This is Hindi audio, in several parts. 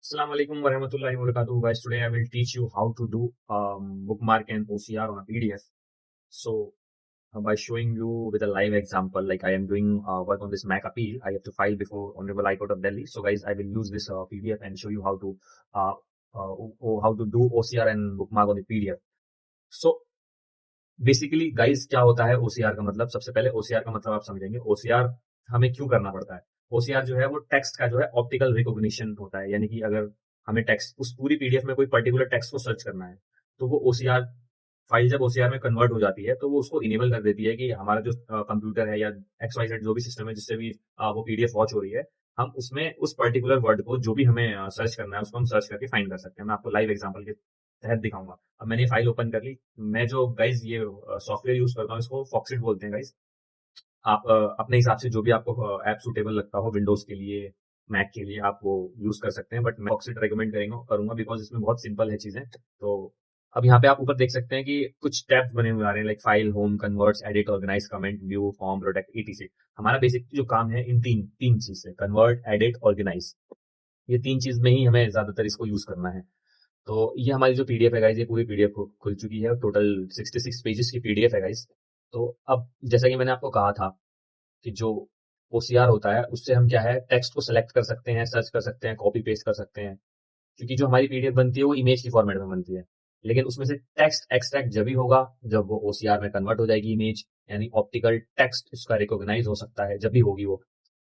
Assalamu alaikum warahmatullahi wabarakatuh. Guys, today I will teach you how to do bookmark and OCR on a PDF. So, by showing you with a live example, like I am doing work on this Mac appeal, I have to file before Honorable High Court of Delhi. So, guys, I will use this PDF and show you uh, how to do OCR and bookmark on the PDF. So, basically guys क्या होता है ओसीआर का मतलब? सबसे पहले ओसीआर का मतलब आप समझेंगे। ओसीआर हमें क्यों करना पड़ता है? ओसीआर जो है वो टेक्स्ट का जो है ऑप्टिकल रिकॉग्निशन होता है, यानी कि अगर हमें टेक्स्ट उस पूरी पीडीएफ में कोई पर्टिकुलर टेक्स्ट को सर्च करना है तो वो ओसीआर फाइल जब ओसीआर में कन्वर्ट हो जाती है तो वो उसको इनेबल कर देती है कि हमारा जो कंप्यूटर है या एक्स वाई जेड जो भी सिस्टम है जिससे भी वो पीडीएफ वॉच हो रही है, हम उसमें उस पर्टिकुलर वर्ड को जो भी हमें सर्च करना है उसको हम सर्च करके फाइंड कर सकते हैं। मैं आपको लाइव एग्जांपल के तहत दिखाऊंगा। अब मैंने फाइल ओपन कर ली। मैं जो गाइज ये सॉफ्टवेयर यूज करता हूँ इसको फॉक्सिट बोलते हैं गाइज। आप अपने हिसाब से जो भी आपको ऐप सूटेबल लगता हो विंडोज के लिए, मैक के लिए, आप वो यूज कर सकते हैं, बट मैं फॉक्सिट रेकमेंड करूंगा बिकॉज इसमें बहुत सिंपल है चीजें। तो अब यहाँ पे आप ऊपर देख सकते हैं कि कुछ टैब्स बने हुए आ रहे हैं, like file, home, converts, edit, organise, comment, view, form, protect, ETC. हमारा बेसिक जो काम है इन तीन तीन चीज से, कन्वर्ट, एडिट, ऑर्गेनाइज, ये तीन चीज में ही हमें ज्यादातर इसको यूज करना है। तो ये हमारी जो पीडीएफ है गाइस, ये पूरी पीडीएफ खुल चुकी है। टोटल 66 पेजेस की पीडीएफ है गाइस। तो अब जैसा कि मैंने आपको कहा था कि जो ओसीआर होता है उससे हम क्या है, टेक्स्ट को सिलेक्ट कर सकते हैं, सर्च कर सकते हैं, कॉपी पेस्ट कर सकते हैं। क्योंकि जो हमारी पीडीएफ बनती है वो इमेज की फॉर्मेट में बनती है, लेकिन उसमें से टेक्स्ट एक्सट्रैक्ट जब भी होगा जब वो ओसीआर में कन्वर्ट हो जाएगी इमेज, यानी ऑप्टिकल टेक्स्ट उसका रिकॉग्नाइज हो सकता है जब भी होगी वो।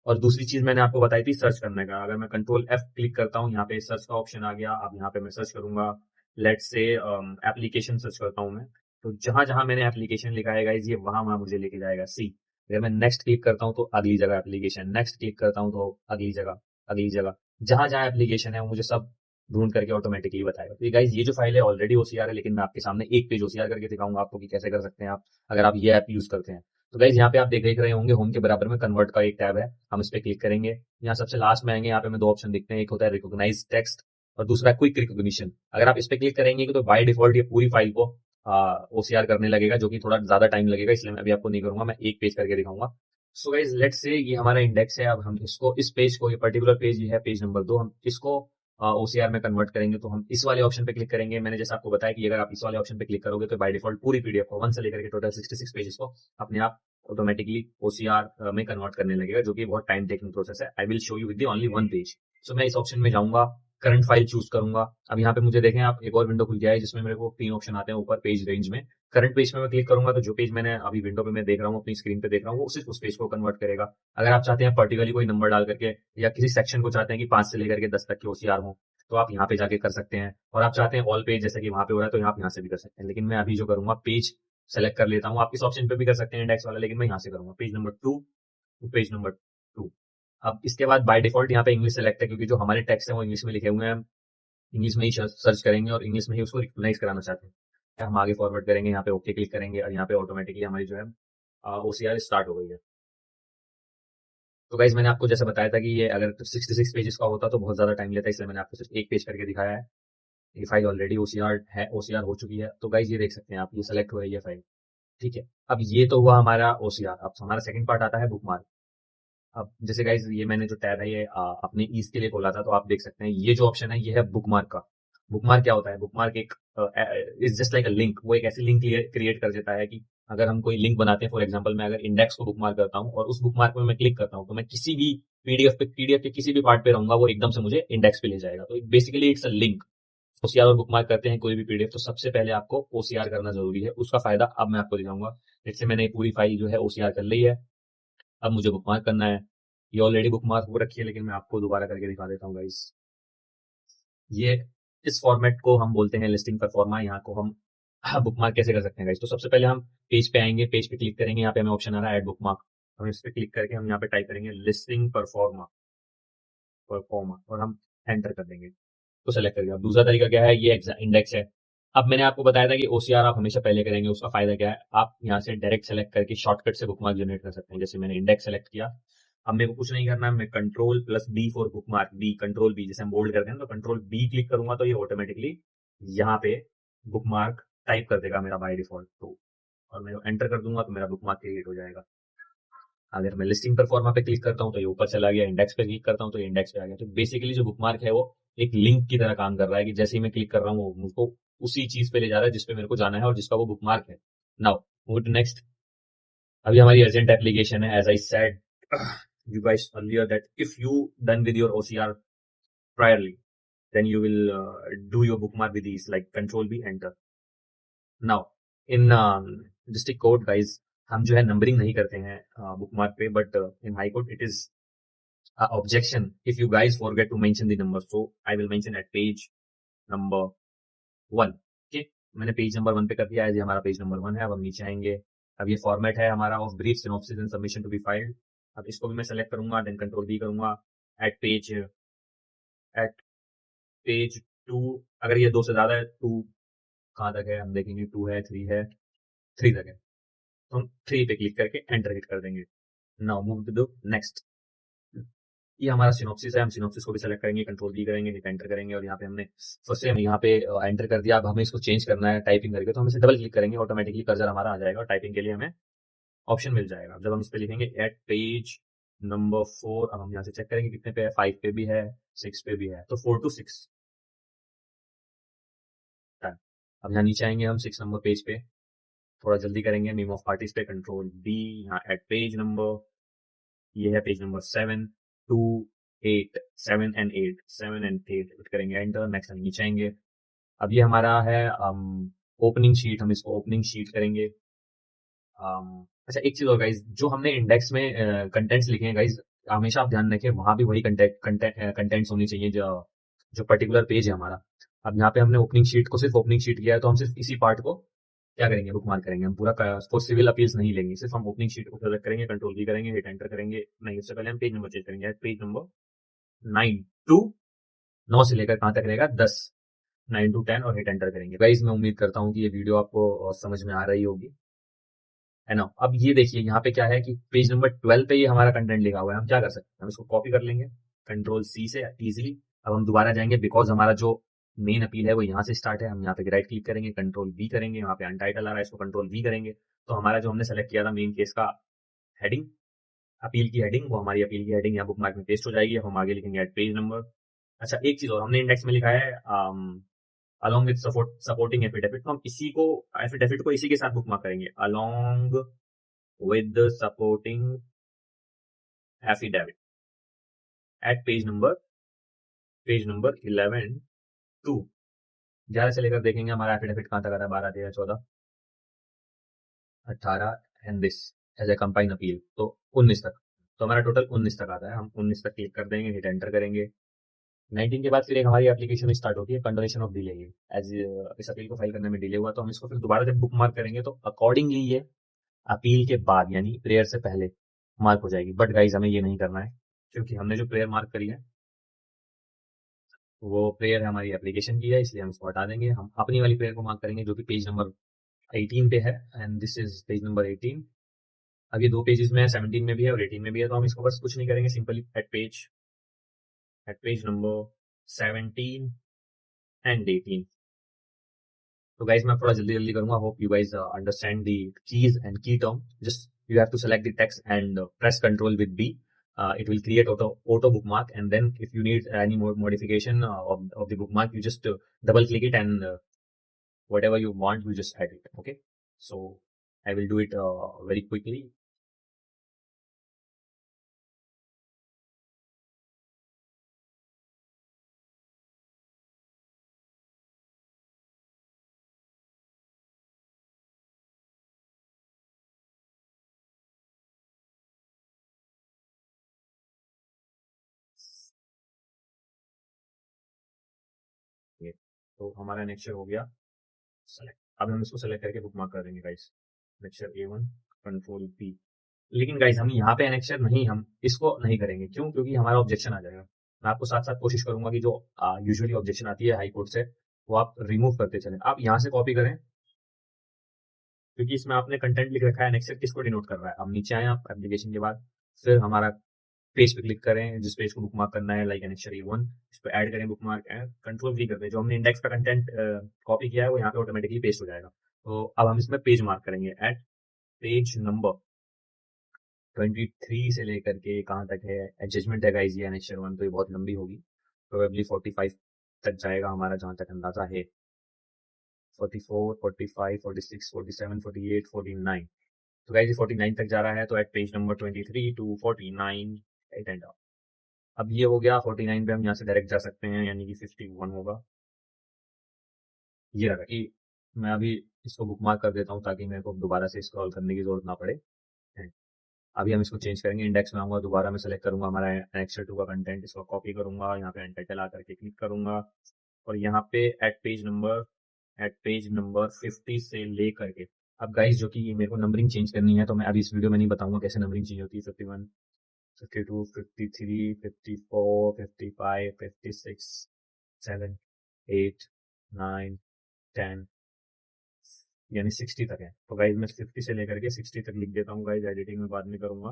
और दूसरी चीज मैंने आपको बताई थी सर्च करने का। अगर मैं कंट्रोल एफ क्लिक करता हूँ, यहाँ पे सर्च का ऑप्शन आ गया। अब यहाँ पे मैं सर्च करूंगा, लेट से एप्लीकेशन सर्च करता हूँ मैं। तो जहां जहां मैंने एप्लीकेशन लिखा है गाइज, ये वहां वहां मुझे लेके जाएगा सी। अगर मैं नेक्स्ट क्लिक करता हूँ तो अगली जगह एप्लीकेशन, नेक्स्ट क्लिक करता हूँ तो अगली जगह, अगली जगह, जहां जहां एप्लीकेशन है वो मुझे सब ढूंढ करके ऑटोमेटिकली बताएगा। तो गाइज ये जो फाइल है ऑलरेडी ओसीआर है, लेकिन मैं आपके सामने एक पेज ओसीआर करके दिखाऊंगा आपको कि कैसे कर सकते हैं आप अगर आप ये ऐप यूज करते हैं। तो गाइज यहाँ पे आप देख रहे होंगे होम के बराबर में कन्वर्ट का एक टैब है, हम इस पे क्लिक करेंगे। यहाँ सबसे लास्ट में आएंगे, यहाँ पे हमें दो ऑप्शन दिखते हैं, एक होता है रिकॉग्नाइज टेक्स्ट और दूसरा क्विक रिकॉग्निशन। अगर आप इस पे क्लिक करेंगे तो बाय डिफॉल्ट ये पूरी फाइल को ओसीआर करने लगेगा, जो कि थोड़ा ज्यादा टाइम लगेगा, इसलिए मैं अभी आपको नहीं करूंगा, मैं एक पेज करके दिखाऊंगा। सो गाइज लेट्स से ये हमारा इंडेक्स है। अब हम इसको, इस पेज को, ये पर्टिकुलर पेज ये है पेज नंबर 2, हम इसको ओसीआर में कन्वर्ट करेंगे। तो हम इस वाले ऑप्शन पे क्लिक करेंगे। मैंने जैसा आपको बताया कि अगर आप इस वाले ऑप्शन पे क्लिक करोगे तो बाय डिफॉल्ट पूरी पीडीएफ को 1 से लेकर के टोटल 66 पेजेस को अपने आप ऑटोमेटिकली ओसीआर में कन्वर्ट करने लगेगा, जो कि बहुत टाइम टेकिंग प्रोसेस है। I will show you with only one page. So मैं इस ऑप्शन में जाऊंगा, करंट फाइल चूज करूंगा। अब यहाँ पे मुझे देखें आप, एक और विंडो खुल गया है जिसमें मेरे को 3 ऑप्शन आते हैं ऊपर पेज रेंज में। करंट पेज पे मैं क्लिक करूंगा तो जो पेज मैंने अभी विंडो पे मैं देख रहा हूँ, अपनी स्क्रीन पे देख रहा हूँ, वो सिर्फ उस पेज को कन्वर्ट करेगा। अगर आप चाहते हैं पर्टिकुलरली कोई नंबर डाल करके या किसी सेक्शन को चाहते हैं कि 5 से लेकर के 10 तक के ओसीआर हो, तो आप यहाँ पे जाके कर सकते हैं। और आप चाहते हैं ऑल पेज, जैसे कि वहां पे हो रहा है, तो आप यहाँ से भी कर सकते हैं। लेकिन मैं अभी जो करूंगा, पेज सेलेक्ट कर लेता हूँ। आप इस ऑप्शन पे भी कर सकते हैं इंडेक्स वाला, लेकिन मैं यहाँ से करूंगा पेज नंबर 2, पेज नंबर 2। अब इसके बाद बाय डिफॉल्ट यहाँ पे इंग्लिश सेलेक्ट है, क्योंकि जो हमारे टेक्स्ट है वो इंग्लिश में लिखे हुए हैं। हम इंग्लिश में ही सर्च करेंगे और इंग्लिश में ही उसको रिकॉग्नाइज कराना चाहते हैं। हम आगे फॉरवर्ड करेंगे, यहाँ पे ओके क्लिक करेंगे और यहाँ पे ऑटोमेटिकली हमारी जो है ओसीआर स्टार्ट हो गई है। तो गाइज मैंने आपको जैसे बताया था कि ये अगर 66 पेजेस का होता तो बहुत ज्यादा टाइम लेता है, इसलिए मैंने आपको सिर्फ एक पेज करके दिखाया है। ये फाइल ऑलरेडी ओसीआर है, ओसीआर हो चुकी है। तो गाइज ये देख सकते हैं आप, ये सेलेक्ट हो रही है फाइल। ठीक है, अब ये तो हुआ हमारा ओसीआर। अब हमारा सेकंड पार्ट आता है बुकमार्क। अब जैसे गाइज ये मैंने जो टैब है ये अपने ईज के लिए खोला था, तो आप देख सकते हैं ये जो ऑप्शन है ये है बुकमार्क का। बुकमार्क क्या होता है? बुकमार्क एक is just like a link. वो एक ऐसी लिंक क्रिएट कर देता है कि अगर हम कोई लिंक बनाते हैं, फॉर एग्जांपल मैं अगर इंडेक्स को बुकमार्क करता हूँ और उस बुकमार्क में मैं क्लिक करता हूँ, तो मैं किसी भी पीडीएफ के किसी भी पार्ट पे रहूंगा, वो एकदम से मुझे इंडेक्स पे ले जाएगा। तो basically it's a link. OCR और बुकमार्क करते हैं कोई भी पीडीएफ, तो सबसे पहले आपको ओसीआर करना जरूरी है। उसका फायदा अब मैं आपको दिखाऊंगा। जैसे मैंने पूरी फाइल जो है ओसीआर कर ली है, अब मुझे बुकमार्क करना है। ये ऑलरेडी बुकमार्क हो रखी है, लेकिन मैं आपको दोबारा करके दिखा देता हूँ गाइस। ये इस फॉर्मेट को हम बोलते हैं लिस्टिंग परफॉर्मा। यहाँ को हम बुकमार्क कैसे कर सकते हैं गाइस? तो सबसे पहले हम पेज पे आएंगे, पेज पे क्लिक करेंगे, यहाँ पे हमें ऑप्शन आ रहा है ऐड बुकमार्क। हम इस पे क्लिक करके हम यहाँ पे टाइप करेंगे लिस्टिंग परफॉर्मा, परफॉर्मा, और हम एंटर कर देंगे तो सेलेक्ट करेंगे। अब दूसरा तरीका क्या है, ये इंडेक्स है। अब मैंने आपको बताया था कि ओसीआर आप हमेशा पहले करेंगे। उसका फायदा क्या है, आप यहाँ से डायरेक्ट सेलेक्ट करके शॉर्टकट से बुकमार्क जनरेट कर सकते हैं। जैसे मैंने इंडेक्स सेलेक्ट किया, अब मेरे को कुछ नहीं करना है, मैं control plus B for bookmark, B, control B, जैसे हम बोल्ड करते हैं तो कंट्रोल बी क्लिक करूंगा तो ये ऑटोमेटिकली यहाँ पे बुकमार्क टाइप कर देगा मेरा बाय डिफॉल्ट। तो और मैं एंटर कर दूंगा तो मेरा बुकमार्क क्रिएट हो जाएगा। अगर मैं लिस्टिंग परफॉर्मा पे क्लिक करता हूँ तो ये ऊपर चला गया, इंडेक्स पे क्लिक करता हूँ तो ये इंडेक्स पे आ गया। तो बेसिकली जो बुकमार्क है वो एक लिंक की तरह काम कर रहा है कि जैसे ही मैं क्लिक कर रहा हूँ वो मुझको उसी चीज पे ले जा रहा है जिसपे मेरे को जाना है और जिसका वो बुकमार्क है। Now move to next. अभी हमारी अर्जेंट एप्लीकेशन है, as I said you guys earlier that if you done with your OCR priorly, then you will do your bookmark with ease, like control B enter. Now in district court guys, हम जो है नंबरिंग नहीं करते हैं बुकमार्क पे, but in high court it is objection if you guys forget to mention the number, so I will mention at page number 1. Okay, मैंने पेज नंबर 1 पे कर दिया है, ये हमारा पेज नंबर 1 है। अब हम नीचे आएंगे। अब ये फॉर्मेट है हमारा of brief synopsis and submission to be filed. अब इसको भी मैं सेलेक्ट करूंगा, देन कंट्रोल बी करूंगा। एट पेज 2, अगर ये 2 से ज्यादा है, 2 कहाँ तक है हम देखेंगे, 2 है, 3 है, 3 तक है, तो हम 3 पे क्लिक करके एंटर हिट कर देंगे। Now move to the next. ये हमारा सिनॉप्सिस है, हम सिनॉप्सिस को भी सेलेक्ट करेंगे, कंट्रोल बी करेंगे, हिट एंटर करेंगे और यहाँ पे हमने फर्स्ट से हम यहाँ पे एंटर कर दिया। अब हमें इसको चेंज करना है टाइपिंग करके, तो हम इसे डबल क्लिक करेंगे, ऑटोमेटिकली कर्सर हमारा आ जाएगा और टाइपिंग के लिए हमें ऑप्शन मिल जाएगा। जब हम इस पे लिखेंगे एट पेज नंबर 4, अब हम यहाँ से चेक करेंगे कितने पे है, 5 पे भी है, 6 पे भी है, तो 4 to 6 डन। अब यहाँ नीचे आएंगे हम 6 नंबर पेज पे, थोड़ा जल्दी करेंगे, नेम ऑफ आर्टिस्ट पे कंट्रोल बी, यहाँ एट पेज नंबर, ये है page number 7 2 8 7 and 8 7 and 8 hit करेंगे एंटर। नेक्स्ट हम नीचे आएंगे। अब ये हमारा है ओपनिंग शीट, हम इसको ओपनिंग शीट करेंगे। अच्छा एक चीज और गाइज, जो हमने इंडेक्स में कंटेंट्स लिखे हैं गाइज, हमेशा आप ध्यान रखें वहां भी वही कंटेंट्स होनी चाहिए जो जो पर्टिकुलर पेज है हमारा। अब यहाँ पे हमने ओपनिंग शीट को सिर्फ ओपनिंग शीट किया है, तो हम सिर्फ इसी पार्ट को क्या करेंगे, बुकमार्क करेंगे। हम पूरा फॉर सिविल अपील्स नहीं लेंगे, सिर्फ हम ओपनिंग शीट को सेलेक्ट करेंगे, कंट्रोल बी करेंगे, हिट एंटर करेंगे। नहीं, उससे पहले हम पेज नंबर चेंज करेंगे, पेज नंबर 9 टू 9 से लेकर कहाँ तक रहेगा, 10, 9 to 10 और हिट एंटर करेंगे। गाइस मैं उम्मीद करता हूँ कि ये वीडियो आपको समझ में आ रही होगी, है ना। अब ये देखिए यहाँ पे क्या है कि पेज नंबर 12 पे ये हमारा कंटेंट लिखा हुआ है। हम क्या कर सकते हैं, हम इसको कॉपी कर लेंगे कंट्रोल सी से इजीली। अब हम दोबारा जाएंगे, बिकॉज हमारा जो मेन अपील है वो यहाँ से स्टार्ट है। हम यहाँ पे राइट क्लिक करेंगे, कंट्रोल वी करेंगे, यहाँ पे अनटाइटल आ रहा है, इसको कंट्रोल वी करेंगे, तो हमारा जो हमने सेलेक्ट किया था मेन केस का हेडिंग, अपील की हेडिंग, वो हमारी अपील की हेडिंग यहाँ बुकमार्क में पेस्ट हो जाएगी। अब हम आगे लिखेंगे एट पेज नंबर। अच्छा एक चीज और, हमने इंडेक्स में लिखा है along with supporting affidavit, तो हम इसी को एफिडेविट को इसी के साथ बुकमार्क करेंगे, along with the supporting affidavit at page number 11 2। 11 से लेकर देखेंगे हमारा एफिडेविट कहाँ तक आता है, 12 13 14 18 एंड दिस एज ए कंपाइन अपील, तो 19 तक, तो हमारा टोटल 19 तक आता है। हम 19 तक क्लिक कर देंगे, हिट एंटर करेंगे। 19 के बाद फिर एक हमारी एप्लीकेशन स्टार्ट होती है, कंडोनेशन ऑफ डिले। एज इस अपील को फाइल करने में डिले हुआ, तो हम इसको फिर दोबारा जब बुक मार्क करेंगे तो अकॉर्डिंगली ये अपील के बाद यानी प्रेयर से पहले मार्क हो जाएगी। बट गाइज हमें ये नहीं करना है, क्योंकि हमने जो प्रेयर मार्क करी है वो प्रेयर हमारी एप्लीकेशन की है, इसलिए हम इसको हटा देंगे। हम अपनी वाली प्रेयर को मार्क करेंगे जो कि पेज नंबर 18 पे है, and this is page number 18। अब ये 2 पेजेस में है, 17 में भी है और 18 में भी है, तो हम इसको बस कुछ नहीं करेंगे, simply at page number 17 and 18। तो गाइज मैं थोड़ा जल्दी जल्दी करूंगा, hope you guys understand the keys and key term. Just you have to select the text and press control with B. It will create auto bookmark, and then if you need any more modification of the bookmark, you just double click it and whatever you want you just add it. Okay, so I will do it very quickly. तो हमारा नेक्स्ट हो गया सेलेक्ट। अब हम इसको सेलेक्ट करके बुकमार्क कर देंगे guys, lecture A1 control P। लेकिन गाइस हम यहाँ पे एनेक्चर नहीं, हम इसको नहीं करेंगे, क्यों, क्योंकि हमारा ऑब्जेक्शन आ जाएगा। मैं आपको साथ साथ कोशिश करूंगा कि जो यूजुअली ऑब्जेक्शन आती है हाई कोर्ट से वो आप रिमूव करते चलें। आप यहाँ से कॉपी करें, क्योंकि इसमें आपने कंटेंट लिख रखा है, एनेक्चर किसको डिनोट कर रहा है। अब नीचे आए आप एप्लीकेशन के बाद, फिर हमारा पेज पे क्लिक करें जिस पेज को बुकमार्क करना है, लाइक एनेक्चर A1, इस पे ऐड करें बुकमार्क, कंट्रोल V कर दें। जो हमने इंडेक्स का कंटेंट कॉपी किया है वो यहाँ पे ऑटोमेटिकली पेस्ट हो जाएगा। तो अब हम इसमें पेज मार्क करेंगे एट पेज नंबर 23 से लेकर के कहाँ तक है जजमेंट है गाइस ये एनेक्चर 1, तो ये बहुत लंबी होगी, प्रोबेबली 45 तक जाएगा हमारा जहाँ तक अंदाजा है। 44, 45, 46, 47, 48, 49, तो गाइस ये 49 तक जा रहा है। तो at page number 23 to 49 at end अब ये हो गया 49 पे हम यहाँ से डायरेक्ट जा सकते हैं, यानी कि 51 होगा। ये रहा कि मैं अभी इसको बुकमार्क कर देता हूँ ताकि मेरे को दोबारा से स्क्रॉल करने की जरूरत ना पड़े। अभी हम इसको चेंज करेंगे, इंडेक्स में आऊंगा, दोबारा मैं सेलेक्ट करूंगा हमारा एनेक्सर 2 का कंटेंट, इसको कॉपी करूंगा, यहाँ पे एंटर ला करके क्लिक करूंगा और यहाँ पे एट पेज नंबर 50 से ले करके अब गाइस जो कि ये मेरे को नंबरिंग चेंज करनी है, तो मैं अभी इस वीडियो में नहीं बताऊंगा कैसे नंबरिंग चेंज होती है। 51, 52, 53, 54, 55, 56, 7, 8, 9, 10, यानी 60 तक है। तो गाइज मैं 50 से लेकर के 60 तक लिख देता हूँ गाइज, एडिटिंग में बाद में करूंगा,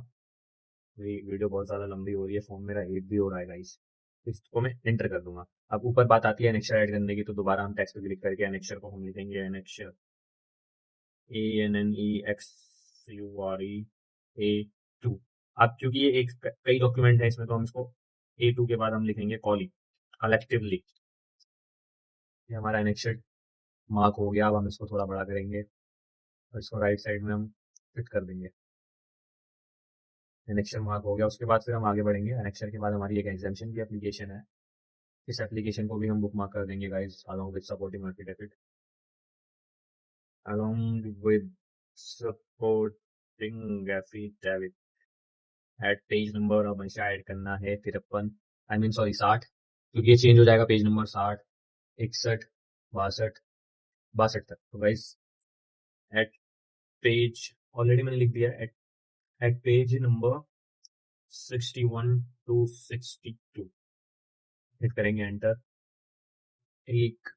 वीडियो बहुत ज्यादा लंबी हो रही है, फोन मेरा हीट भी हो रहा है गाइस। इसको मैं एंटर कर दूंगा। अब ऊपर बात आती है एनेक्चर ऐड करने की, तो दोबारा हम टेक्स्ट पे क्लिक करके एनेक्चर को हम लिखेंगे एनेक्चर ANNEXURE A2। अब क्योंकि ये एक कई डॉक्यूमेंट है इसमें, तो हम इसको A2 के बाद हम लिखेंगे कलेक्टिवली। ये हमारा एनेक्चर मार्क हो गया। अब हम इसको थोड़ा बड़ा करेंगे और इसको राइट साइड में हम फिट कर देंगे। एनेक्चर मार्क हो गया, उसके बाद फिर हम आगे बढ़ेंगे। एनेक्चर के बाद हमारी एक एग्जाम्पशन की एप्लीकेशन है, इस एप्लीकेशन को भी हम बुक मार्क कर देंगे guys, along with supporting affidavit, along with supporting affidavit at page number. अब हमेशा ऐड करना है 53, आई मीन सॉरी 60, क्योंकि ये चेंज हो जाएगा पेज नंबर 60, 61, 62 तक। तो गाइस एट पेज ऑलरेडी मैंने लिख दिया, at page number 61 to 62 hit करेंगे एंटर। एक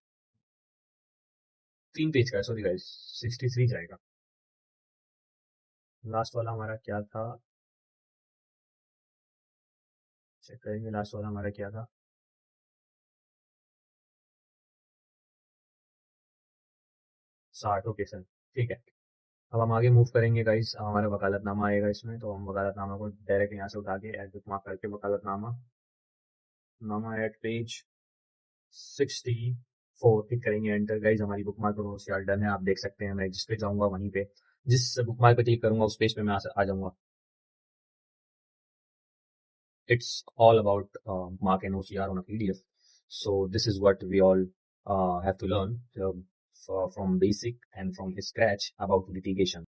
3 पेज का, सॉरी गाइस 63 जाएगा। लास्ट वाला हमारा क्या था, चेक करेंगे लास्ट वाला हमारा क्या था। 60, ओके सर, ठीक है। अब हम आगे मूव करेंगे गाइस, हमारा वकालतनामा आएगा इसमें, तो हम वकालतनामा को डायरेक्ट यहाँ से उठा के एड बुक मार्क करके वकालतनामा एट पेज 64 क्लिक करेंगे एंटर। गाइस हमारी बुक मार्क होशियार डन है, आप देख सकते हैं। मैं जिस पे जाऊंगा वहीं पे, जिस बुक मार्क पे क्लिक करूंगा उस पेज पे मैं आ जाऊंगा। It's all about Mark and OCR on a PDF. So this is what we all have to learn from basic and from scratch about litigation.